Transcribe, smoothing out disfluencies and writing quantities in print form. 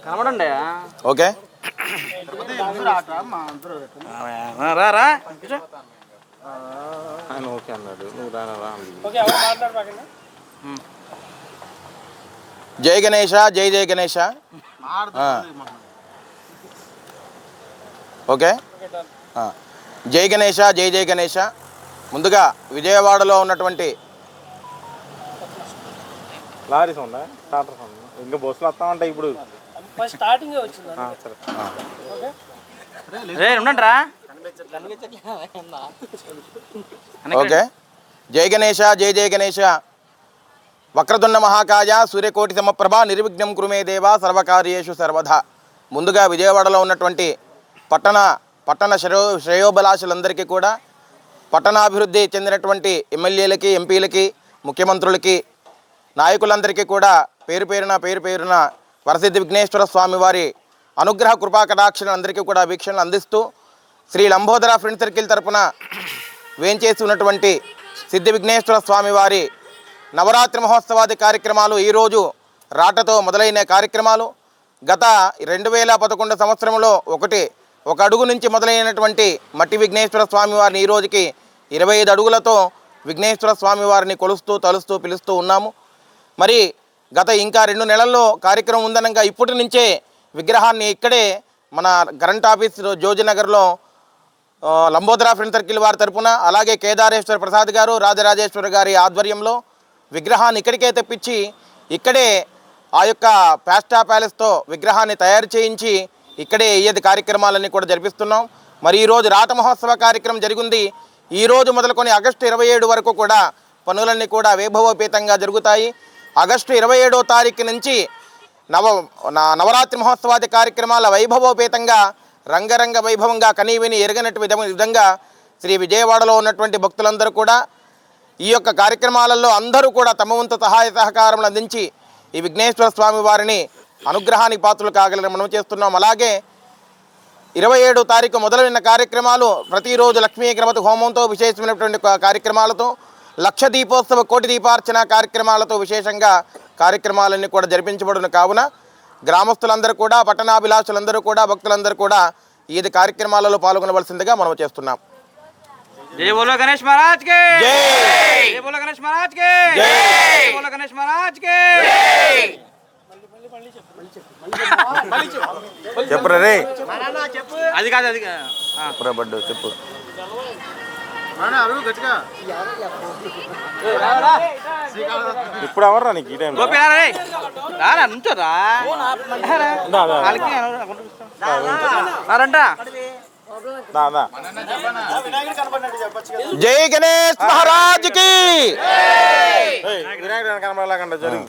కనబడండి. Okay రా. Okay అన్నాడు, నువ్వు రా. జై గణేష, జై జై గణేష. ఓకే జై గణేష, జై జై గణేష. ముందుగా విజయవాడలో ఉన్నటువంటి లారీ సౌండ్, స్టార్టర్ సౌండ్, ఇంకా బస్సులు వస్తా ఉంటాయి ఇప్పుడు. ఓకే జై గణేష, జై జై గణేష. వక్రతుండ మహాకాయ సూర్యకోటి సమప్రభ నిర్విఘ్నం కురుమే దేవ సర్వకార్యేషు సర్వదా. ముందుగా విజయవాడలో ఉన్నటువంటి పట్టణ శ్రేయోభిలాషులందరికీ కూడా, పట్టణాభివృద్ధి చెందినటువంటి ఎమ్మెల్యేలకి, ఎంపీలకి, ముఖ్యమంత్రులకి, నాయకులందరికీ కూడా పేరు పేరున వరసిద్ధి విఘ్నేశ్వర స్వామి వారి అనుగ్రహ కృపా కటాక్షలందరికీ కూడా వీక్షణలు అందిస్తూ, శ్రీ లంబోదర ఫ్రెండ్ సర్కిల్ తరపున వేంచేసి ఉన్నటువంటి సిద్ధి విఘ్నేశ్వర స్వామి వారి నవరాత్రి మహోత్సవాది కార్యక్రమాలు ఈరోజు రాటతో మొదలైన కార్యక్రమాలు. గత 2011 సంవత్సరంలో ఒక అడుగు నుంచి మొదలైనటువంటి మట్టి విఘ్నేశ్వర స్వామి వారిని ఈ రోజుకి 25 అడుగులతో విఘ్నేశ్వర స్వామి వారిని కొలుస్తూ, తలుస్తూ, పిలుస్తూ ఉన్నాము. మరి గత ఇంకా 2 నెలల్లో కార్యక్రమం ఉందనగా ఇప్పటి నుంచే విగ్రహాన్ని ఇక్కడే మన కరెంట్ ఆఫీస్ జోజినగర్లో లంబోదర ఫ్రెండ్ సర్కిల్ వారి తరపున, అలాగే కేదారేశ్వర ప్రసాద్ గారు, రాజరాజేశ్వర గారి ఆధ్వర్యంలో విగ్రహాన్ని ఇక్కడికే తెప్పించి ఇక్కడే ఆ యొక్క ప్యాస్టా ప్యాలెస్తో విగ్రహాన్ని తయారు చేయించి ఇక్కడే ఈ కార్యక్రమాలన్నీ కూడా జరిపిస్తున్నాం. మరి ఈరోజు రాట మహోత్సవ కార్యక్రమం జరిగింది. ఈరోజు మొదలుకొని ఆగస్టు 27 వరకు కూడా పనులన్నీ కూడా వైభవోపేతంగా జరుగుతాయి. ఆగస్టు 27వ తారీఖు నుంచి నవరాత్రి మహోత్సవాది కార్యక్రమాల వైభవోపేతంగా, రంగరంగ వైభవంగా, కనీవిని ఎరగనట్టు విధంగా శ్రీ విజయవాడలో ఉన్నటువంటి భక్తులందరూ కూడా ఈ యొక్క కార్యక్రమాలలో అందరూ కూడా తమ వంతు సహాయ సహకారములు అందించి ఈ విఘ్నేశ్వర స్వామి వారిని అనుగ్రహానికి పాత్రలు కాగలని మనం చేస్తున్నాం. అలాగే 27వ తారీఖు మొదలైన కార్యక్రమాలు ప్రతిరోజు లక్ష్మీ గణపతి హోమంతో, విశేషమైనటువంటి కార్యక్రమాలతో, లక్ష దీపోత్సవ, కోటి దీపార్చన కార్యక్రమాలతో విశేషంగా కార్యక్రమాలన్నీ కూడా జరిపించబడును. కావున గ్రామస్తులందరూ కూడా, పట్టణాభిలాషులందరూ కూడా, భక్తులందరూ కూడా ఈ కార్యక్రమాలలో పాల్గొనవలసిందిగా మనం చేస్తున్నాం. జై బోలో గణేష్ మహారాజ్ కి జై. జై బోలో గణేష్ మహారాజ్ కి జై. జై బోలో గణేష్ మహారాజ్ కి జై. చెప్పురా రే. అది కాదు బడ్డు చెప్పు. ఇప్పుడు ఎవర్రా నీకు ఈ టైం? నుంచోరా జై గణేష్ మహారాజ్ కి. వినాయకుడు కనబడలేకుండా జరుగు.